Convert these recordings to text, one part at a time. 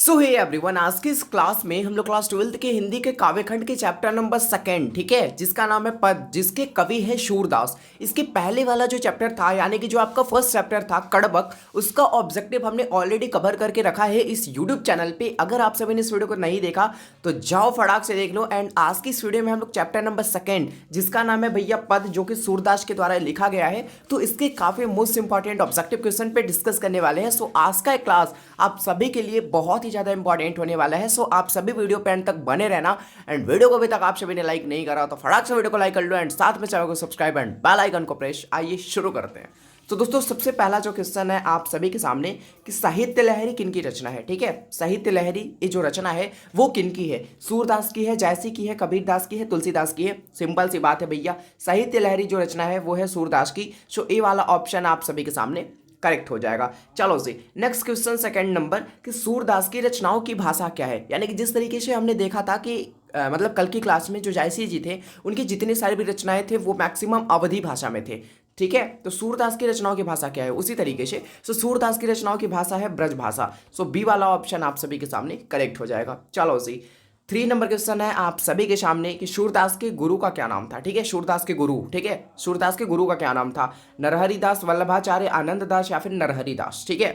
सो hey everyone, आज की इस क्लास में हम लोग क्लास 12th के हिंदी के काव्यखंड के चैप्टर नंबर सेकंड, ठीक है, जिसका नाम है पद, जिसके कवि है शूरदास। इसके पहले वाला जो चैप्टर था, यानी कि जो आपका फर्स्ट चैप्टर था कड़बक, उसका ऑब्जेक्टिव हमने ऑलरेडी कवर करके रखा है इस यूट्यूब चैनल पे। अगर आप सभी ने इस वीडियो को नहीं देखा तो जाओ फटाक से देख लो। एंड आज की इस वीडियो में हम लोग चैप्टर नंबर सेकंड, जिसका नाम है भैया पद, जो कि सूरदास के द्वारा लिखा गया है, तो इसके काफी मोस्ट इंपॉर्टेंट ऑब्जेक्टिव क्वेश्चन पे डिस्कस करने वाले हैं। सो आज का क्लास आप सभी के लिए बहुत ही ज्यादा इंपॉर्टेंट होने वाला है। सो आप सभी वीडियो पे एंड तक बने रहना। एंड वीडियो को अभी तक आप सभी ने लाइक नहीं करा तो फटाक से वीडियो को लाइक कर लो एंड साथ में चैनल को सब्सक्राइब एंड बेल आइकन को प्रेस। आइए शुरू करते हैं। तो दोस्तों, सबसे पहला जो क्वेश्चन है आप सभी के सामने कि साहित्य लहरी किनकी रचना है। ठीक है, साहित्य लहरी ये जो रचना है वो किनकी है? सूरदास की है, जयसी की है, कबीरदास की है, तुलसीदास की है? सिंपल सी बात है भैया, साहित्य लहरी जो रचना है वो है सूरदास की। सो ये वाला ऑप्शन आप सभी के सामने करेक्ट हो जाएगा। चलो जी, नेक्स्ट क्वेश्चन सेकंड नंबर कि सूरदास की रचनाओं की भाषा क्या है। यानी कि जिस तरीके से हमने देखा था कि मतलब कल की क्लास में जो जायसी जी थे उनकी जितनी सारी भी रचनाएं थे वो मैक्सिमम अवधी भाषा में थे। ठीक है, तो सूरदास की रचनाओं की भाषा क्या है? उसी तरीके से सूरदास की रचनाओं की भाषा है ब्रज भाषा। सो बी वाला ऑप्शन आप सभी के सामने करेक्ट हो जाएगा। चलो जी, 3 नंबर क्वेश्चन है आप सभी के सामने कि सूरदास के गुरु का क्या नाम था। ठीक है, सूरदास के गुरु, ठीक है, सूरदास के गुरु का क्या नाम था? नरहरि दास, वल्लभाचार्य, आनंद दास या फिर नरहरि दास? ठीक है,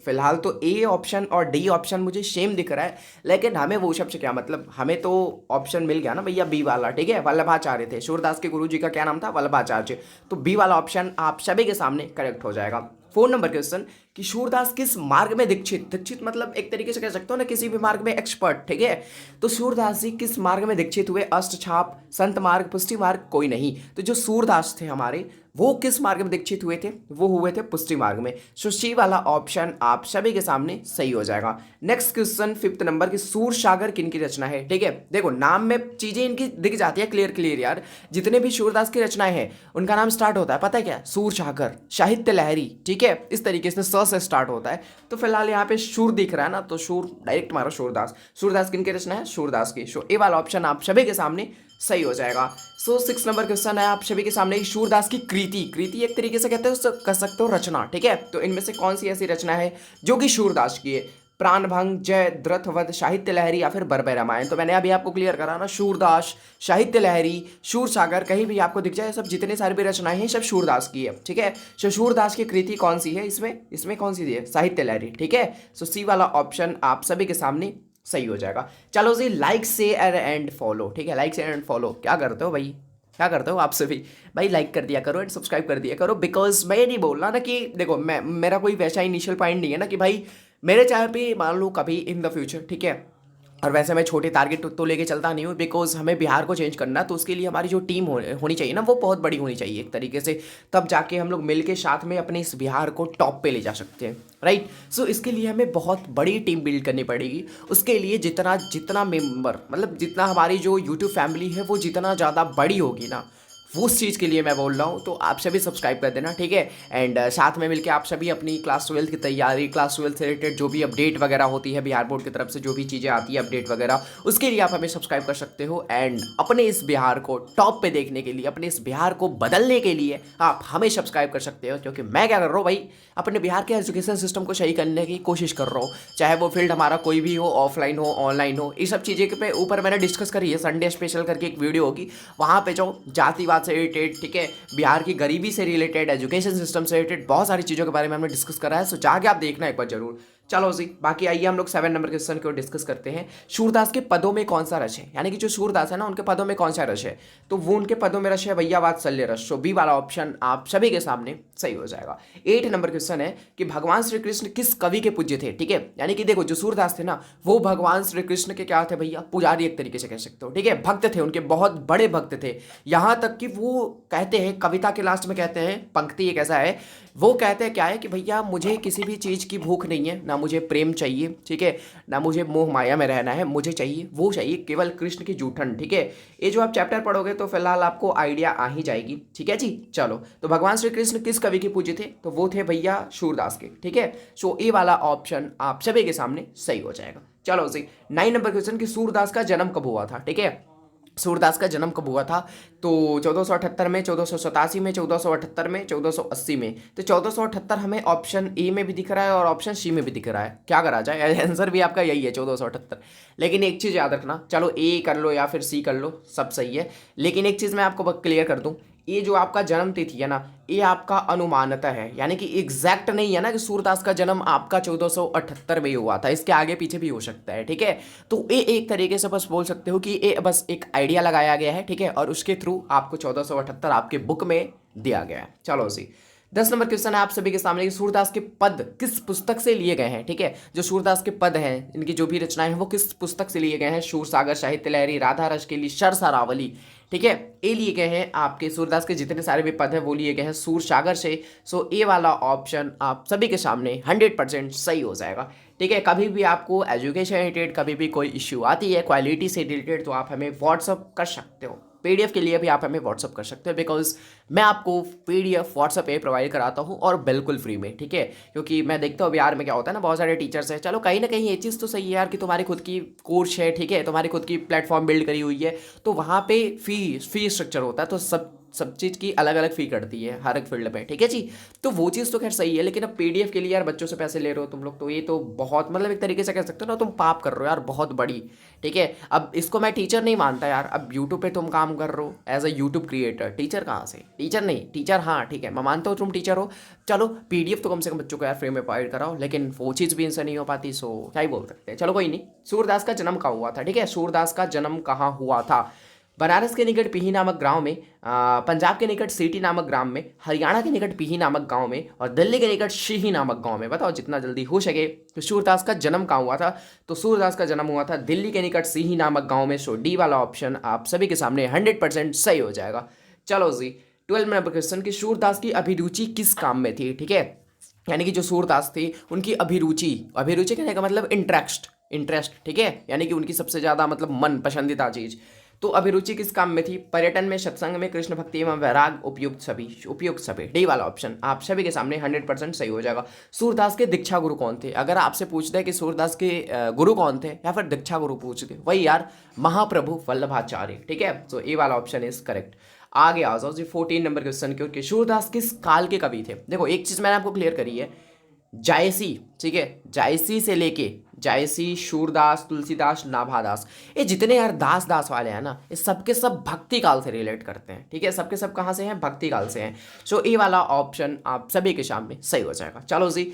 फिलहाल तो ए ऑप्शन और डी ऑप्शन मुझे सेम दिख रहा है, लेकिन हमें वो शब्द से क्या मतलब, हमें तो ऑप्शन मिल गया ना भैया बी वाला। ठीक है, वल्लभाचार्य थे, सूरदास के गुरु जी का क्या नाम था? वल्लभाचार्य। तो बी वाला ऑप्शन आप सभी के सामने करेक्ट हो जाएगा। 4 नंबर क्वेश्चन कि सूरदास किस मार्ग में दीक्षित, दीक्षित मतलब एक तरीके से कह सकते हो ना किसी भी मार्ग में एक्सपर्ट। ठीक है, तो सूरदास जी किस मार्ग में दीक्षित हुए? अष्टछाप, संत मार्ग, पुष्टि मार्ग? कोई नहीं। तो जो सूरदास थे हमारे वो किस मार्ग में दीक्षित हुए थे? वो हुए थे पुष्टि मार्ग में। सो सी वाला ऑप्शन आप सभी के सामने सही हो जाएगा। नेक्स्ट क्वेश्चन 5th नंबर की सूर सागर किनकी रचना है। ठीक है, देखो नाम में चीजें इनकी दिख जाती है क्लियर क्लियर यार। जितने भी सूरदास की रचनाएं हैं उनका नाम स्टार्ट होता है, पता है क्या? सूर सागर, साहित्य लहरी। ठीक है, इस तरीके से स से स्टार्ट होता है। तो फिलहाल यहाँ पे सूर दिख रहा है ना, तो सूर डायरेक्ट मारो सूरदास। सूरदास किनकी रचना है? सूरदास की। सो ए वाला ऑप्शन आप सभी के सामने सही हो जाएगा। 6 नंबर क्वेश्चन है आप सभी के सामने सूरदास की कृति, कृति एक तरीके से कहते हो, कह सकते हो रचना। ठीक है, तो इनमें से कौन सी ऐसी रचना है जो कि सूरदास की है? प्राणभंग, जय, द्रथवध, साहित्य लहरी या फिर बरबे रामायण? तो मैंने अभी आपको क्लियर करा ना, सूरदास, साहित्य लहरी, सूर सागर, कहीं भी आपको दिख जाए सब जितने सारे भी रचनाएं हैं सब सूरदास की है। ठीक है, सो सूरदास की कृति कौन सी है? इसमें इसमें कौन सी है? साहित्य लहरी। ठीक है, सो सी वाला ऑप्शन आप सभी के सामने सही हो जाएगा। चलो जी, लाइक शेयर एंड फॉलो। ठीक है, लाइक शेयर एंड फॉलो क्या करते हो भाई? क्या करते हो आप सभी भाई? लाइक कर दिया करो एंड सब्सक्राइब कर दिया करो। बिकॉज मैं ये नहीं बोल रहा ना कि देखो मैं, मेरा कोई वैसा इनिशियल पॉइंट नहीं है ना कि भाई मेरे चैनल पे मान लो कभी इन द फ्यूचर, ठीक है, और वैसे मैं छोटे टारगेट तो लेके चलता नहीं हूँ। बिकॉज हमें बिहार को चेंज करना, तो उसके लिए हमारी जो टीम होनी चाहिए ना वो बहुत बड़ी होनी चाहिए एक तरीके से, तब जाके हम लोग मिल के साथ में अपने इस बिहार को टॉप पे ले जा सकते हैं। राइट, सो इसके लिए हमें बहुत बड़ी टीम बिल्ड करनी पड़ेगी। उसके लिए जितना जितना मेंबर, मतलब जितना हमारी जो यूट्यूब फैमिली है वो जितना ज़्यादा बड़ी होगी ना, वो उस चीज़ के लिए मैं बोल रहा हूँ। तो आप सभी सब्सक्राइब कर देना। ठीक है, एंड साथ में मिलकर आप सभी अपनी क्लास 12 की तैयारी, क्लास 12 से रिलेटेड जो भी अपडेट वगैरह होती है बिहार बोर्ड की तरफ से, जो भी चीज़ें आती है अपडेट वगैरह, उसके लिए आप हमें सब्सक्राइब कर सकते हो। एंड अपने इस बिहार को टॉप पे देखने के लिए, अपने इस बिहार को बदलने के लिए आप हमें सब्सक्राइब कर सकते हो। क्योंकि मैं क्या कर रहा हूँ भाई, अपने बिहार के एजुकेशन सिस्टम को सही करने की कोशिश कर रहा हूँ। चाहे वो फील्ड हमारा कोई भी हो, ऑफलाइन हो, ऑनलाइन हो, ये सब चीज़ें पे ऊपर मैंने डिस्कस करी है। संडे स्पेशल करके एक वीडियो होगी, वहाँ पे जो जातिवाद से रिलेटेड, ठीक है, बिहार की गरीबी से रिलेटेड, एजुकेशन सिस्टम से रिलेटेड बहुत सारी चीज़ों के बारे में हमने डिस्कस करा है। सो जाके आप देखना एक बार जरूर। चलो जी, बाकी आइए हम लोग 7 नंबर क्वेश्चन को डिस्कस करते हैं। सूरदास के पदों में कौन सा रस है? यानी कि जो सूरदास है ना उनके पदों में कौन सा रस है? तो वो उनके पदों में रस है भैया वात्सल्य रस। सो बी वाला ऑप्शन आप सभी के सामने सही हो जाएगा। 8 नंबर क्वेश्चन है कि भगवान श्री कृष्ण किस कवि के पूज्य थे? ठीक है, यानी कि देखो जो सूरदास थे ना वो भगवान श्री कृष्ण के क्या थे भैया? पुजारी एक तरीके से कह सकते हो। ठीक है, भक्त थे, उनके बहुत बड़े भक्त थे। यहां तक कि वो कहते हैं, कविता के लास्ट में कहते हैं, पंक्ति एक ऐसा है, वो कहते हैं क्या है कि भैया मुझे किसी भी चीज़ की भूख नहीं है, ना मुझे प्रेम चाहिए, ठीक है, ना मुझे मोह माया में रहना है, मुझे चाहिए वो चाहिए केवल कृष्ण की जूठन। ठीक है, ये जो आप चैप्टर पढ़ोगे तो फिलहाल आपको आइडिया आ ही जाएगी। ठीक है जी, चलो, तो भगवान श्री कृष्ण किस कवि के पूज्य थे? तो वो थे भैया सूरदास के। ठीक है, सो ए वाला ऑप्शन आप सभी के सामने सही हो जाएगा। चलो जी, 9 नंबर क्वेश्चन कि सूरदास का जन्म कब हुआ था? ठीक है, सूरदास का जन्म कब हुआ था? तो 1478 में, 1487 में, 1478 में, 1480 में। तो 1478 हमें ऑप्शन ए में भी दिख रहा है और ऑप्शन सी में भी दिख रहा है। क्या करा जाए, आंसर भी आपका यही है 1478। लेकिन एक चीज़ याद रखना, चलो ए कर लो या फिर सी कर लो, सब सही है, लेकिन एक चीज़ मैं आपको क्लियर कर दूं, ये जो आपका जन्म तिथि है ना, ये आपका अनुमानता है, यानी कि एग्जैक्ट नहीं है ना कि सूरदास का जन्म आपका 1478 में ही हुआ था, इसके आगे पीछे भी हो सकता है, ठीक है। तो ये एक तरीके से बस बोल सकते हो कि ये बस एक आइडिया लगाया गया है, ठीक है, और उसके थ्रू आपको 1478 आपके बुक में दिया गया है। चलो जी, 10 नंबर क्वेश्चन है आप सभी के सामने कि सूरदास के पद किस पुस्तक से लिए गए हैं, ठीक है। जो सूरदास के पद हैं, इनकी जो भी रचनाएं हैं वो किस पुस्तक से लिए गए हैं? शूरसागर, साहित्य लहरी, राधा रसकेली, सरसरावली, ठीक है, ये लिए गए हैं। आपके सूरदास के जितने सारे भी पद हैं वो लिए गए हैं सूरसागर से। सो ये वाला ऑप्शन आप सभी के सामने 100% सही हो जाएगा, ठीक है। कभी भी आपको एजुकेशन रिलेटेड कभी भी कोई इश्यू आती है क्वालिटी से रिलेटेड, तो आप हमें व्हाट्सअप कर सकते हो। पीडीएफ के लिए भी आप हमें व्हाट्सअप कर सकते हो, बिकॉज मैं आपको पीडीएफ व्हाट्सअप पे प्रोवाइड कराता हूँ और बिल्कुल फ्री में, ठीक है। क्योंकि मैं देखता हूँ बिहार में क्या होता है ना, बहुत सारे टीचर्स हैं, चलो कहीं ना कहीं ये चीज़ तो सही है यार कि तुम्हारी खुद की कोर्स है, ठीक है, तुम्हारी खुद की प्लेटफॉर्म बिल्ड करी हुई है, तो वहाँ पे फी स्ट्रक्चर होता है, तो सब चीज़ की अलग अलग फ़ी कटती है हर एक फील्ड में, ठीक है जी। तो वो चीज़ तो खैर सही है, लेकिन अब पीडीएफ के लिए यार बच्चों से पैसे ले रहे हो तुम लोग, तो ये तो बहुत मतलब एक तरीके से कह सकते हो ना, तुम पाप कर रहे हो यार बहुत बड़ी, ठीक है। अब इसको मैं टीचर नहीं मानता यार, अब यूट्यूब पे तुम काम कर रहे हो as a YouTube creator, teacher कहाँ से? टीचर नहीं, टीचर हाँ ठीक है, मैं मानता हूँ तुम टीचर हो, चलो पीडीएफ तो कम से कम बच्चों को यार फ्री में प्रोवाइड कराओ, लेकिन वो चीज़ भी इनसे नहीं हो पाती, सो क्या ही बोल सकते हैं। चलो कोई नहीं। सूरदास का जन्म कहाँ हुआ था, ठीक है, सूरदास का जन्म कहाँ हुआ था? बनारस के निकट पीही नामक गांव में, पंजाब के निकट सीटी नामक ग्राम में, हरियाणा के निकट पीही नामक गांव में, और दिल्ली के निकट शीही नामक गांव में। बताओ जितना जल्दी हो सके तो सूरदास का जन्म कहाँ हुआ था? तो सूरदास का जन्म हुआ था दिल्ली के निकट सीही नामक गांव में। सो डी वाला ऑप्शन आप सभी के सामने 100% सही हो जाएगा। चलो जी, 12 नंबर क्वेश्चन कि सूरदास की अभिरुचि किस काम में थी, ठीक है। यानी कि जो सूरदास थी उनकी अभिरुचि, अभिरुचि कहने का मतलब इंटरेस्ट, ठीक है, यानी कि उनकी सबसे ज़्यादा मतलब मन पसंदीदा चीज़। तो अभिरुचि किस काम में थी? पर्यटन में, सत्संग में, कृष्ण भक्ति एवं वैराग, उपयुक्त सभी। डी वाला ऑप्शन आप सभी के सामने 100% सही हो जाएगा। सूरदास के दीक्षा गुरु कौन थे? अगर आपसे पूछते हैं कि सूरदास के गुरु कौन थे या फिर दीक्षा गुरु पूछते, वही यार महाप्रभु वल्लभाचार्य, ठीक है। तो ए वाला ऑप्शन इज करेक्ट। आगे आ जाओ जी 14 नंबर क्वेश्चन के, सूरदास किस काल के कवि थे? देखो एक चीज मैंने आपको क्लियर करी है, जायसी, ठीक है, जायसी से लेके जायसी, शूरदास, तुलसीदास, नाभादास, ये जितने यार दास वाले हैं ना, ये सबके सब भक्ति काल से रिलेट करते हैं, ठीक है, सबके सब कहाँ से हैं? भक्ति काल से हैं। सो ये वाला ऑप्शन आप सभी के सामने सही हो जाएगा। चलो जी,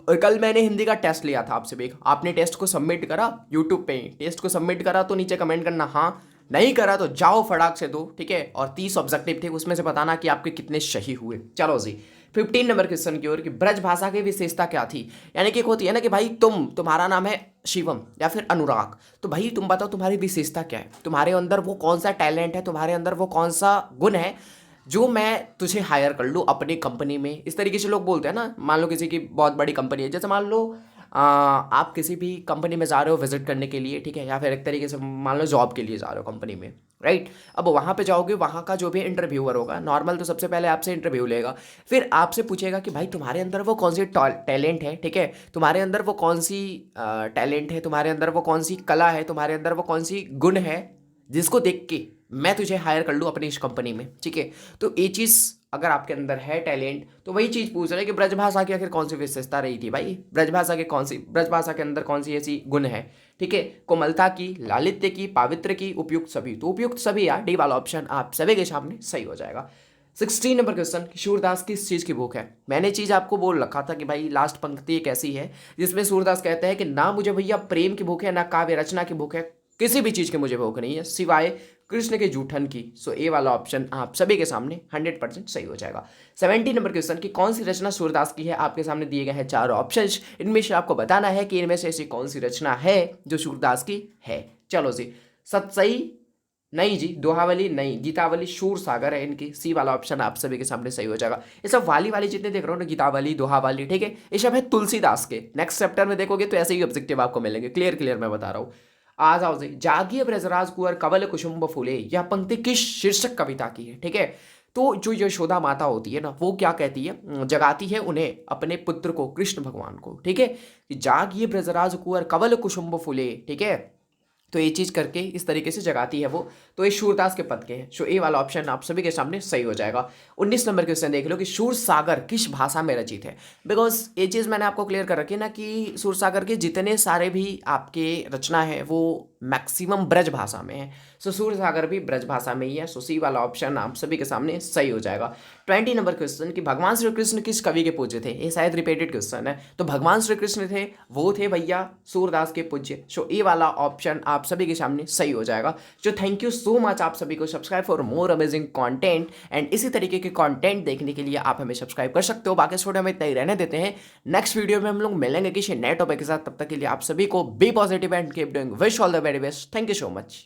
और कल मैंने हिंदी का टेस्ट लिया था आप सभी, आपने टेस्ट को सबमिट करा यूट्यूब पे ही, टेस्ट को सबमिट करा तो नीचे कमेंट करना हाँ, नहीं करा तो जाओ फटाक से दो, ठीक है। और 30 ऑब्जेक्टिव थे, उसमें से बताना कि आपके कितने सही हुए। चलो जी 15 नंबर क्वेश्चन की ओर कि ब्रज भाषा की विशेषता क्या थी? यानी कि एक होती है ना कि भाई तुम्हारा नाम है शिवम या फिर अनुराग, तो भाई तुम बताओ तुम्हारी विशेषता क्या है, तुम्हारे अंदर वो कौन सा टैलेंट है, तुम्हारे अंदर वो कौन सा गुण है जो मैं तुझे हायर कर लूँ अपनी कंपनी में। इस तरीके से लोग बोलते हैं ना, मान लो किसी की बहुत बड़ी कंपनी है, जैसे मान लो आप किसी भी कंपनी में जा रहे हो विजिट करने के लिए, ठीक है, या फिर एक तरीके से मान लो जॉब के लिए जा रहे हो कंपनी में, राइट। अब वहाँ पे जाओगे, वहाँ का जो भी इंटरव्यूअर होगा नॉर्मल, तो सबसे पहले आपसे इंटरव्यू लेगा, फिर आपसे पूछेगा कि भाई तुम्हारे अंदर वो कौन सी टैलेंट है, ठीक है, तुम्हारे अंदर वो कौन सी टैलेंट है, तुम्हारे अंदर वो कौन सी कला है, तुम्हारे अंदर वो कौन सी गुण है जिसको देख के मैं तुझे हायर कर लूँ अपनी इस कंपनी में, ठीक है। तो ये चीज़ अगर आपके अंदर है टैलेंट, तो वही चीज़ पूछ रहे हैं कि ब्रजभाषा की आखिर कौन सी विशेषता रही थी भाई, ब्रजभाषा के अंदर कौन सी ऐसी गुण है, ठीक है, कोमलता की, लालित्य की, पावित्र की, उपयुक्त सभी। तो उपयुक्त सभी यार डी वाला ऑप्शन आप सभी के सामने सही हो जाएगा। 16 नंबर क्वेश्चन, सूरदास किस चीज़ की बुक है? मैंने चीज़ आपको बोल रखा था कि भाई लास्ट पंक्ति एक ऐसी है जिसमें सूरदास कहते हैं कि ना मुझे भैया प्रेम की बुक है, ना काव्य रचना की बुक है, किसी भी चीज़ की मुझे भूख नहीं है सिवाय कृष्ण के जूठन की। सो ए वाला ऑप्शन आप सभी के सामने 100% सही हो जाएगा। 70 नंबर क्वेश्चन की कौन सी रचना सूरदास की है? आपके सामने दिए गए हैं 4 ऑप्शंस, इनमें से आपको बताना है कि इनमें से ऐसी कौन सी रचना है जो सूरदास की है। चलो जी, सतसई नहीं जी, दोहावली नहीं, गीतावली, शूर सागर है इनकी। सी वाला ऑप्शन आप सभी के सामने सही हो जाएगा। ये सब वाली जितने देख रहे हो ना, गीतावली, दोहावली, ठीक है, ये सब है तुलसीदास के। नेक्स्ट चैप्टर में देखोगे तो ऐसे ही ऑब्जेक्टिव आपको मिलेंगे, क्लियर मैं बता रहा हूँ। आ जाओ जी, जागिए ब्रजराज कुंवर कवल कुसुम्ब फूले, यह पंक्ति किस शीर्षक कविता की है, ठीक है। तो जो यशोदा माता होती है ना, वो क्या कहती है, जगाती है उन्हें, अपने पुत्र को, कृष्ण भगवान को, ठीक है, कि जागिए ब्रजराज कुंवर कवल कुसुम्ब फूले, ठीक है, तो ये चीज़ करके इस तरीके से जगाती है वो। तो ये शूरदास के पद के हैं। सो ए वाला ऑप्शन आप सभी के सामने सही हो जाएगा। 19 नंबर क्वेश्चन देख लो कि सूरसागर किस भाषा में रचित है। बिकॉज ये चीज़ मैंने आपको क्लियर कर रखी है ना कि सूरसागर के जितने सारे भी आपके रचना है वो मैक्सिमम ब्रज भाषा में है। सो सूरसागर भी ब्रज भाषा में ही है। सो सी वाला ऑप्शन आप सभी के सामने सही हो जाएगा। 20 नंबर क्वेश्चन कि भगवान श्री कृष्ण किस कवि के पूज्य थे। ये शायद रिपीटेड क्वेश्चन है। तो भगवान श्री कृष्ण थे वो थे भैया सूरदास के पूज्य। सो ए वाला ऑप्शन आप सभी के सामने सही हो जाएगा। जो थैंक यू सो मच आप सभी को। Subscribe for more amazing content and इसी तरीके के कंटेंट देखने के लिए आप हमें सब्सक्राइब कर सकते हो। बाकी इस वीडियो में इतना ही रहने देते हैं। नेक्स्ट वीडियो में हम लोग मिलेंगे किसी नए टॉपिक के साथ। तब तक के लिए आप सभी को be positive and keep doing wish all the very best. Thank you so much.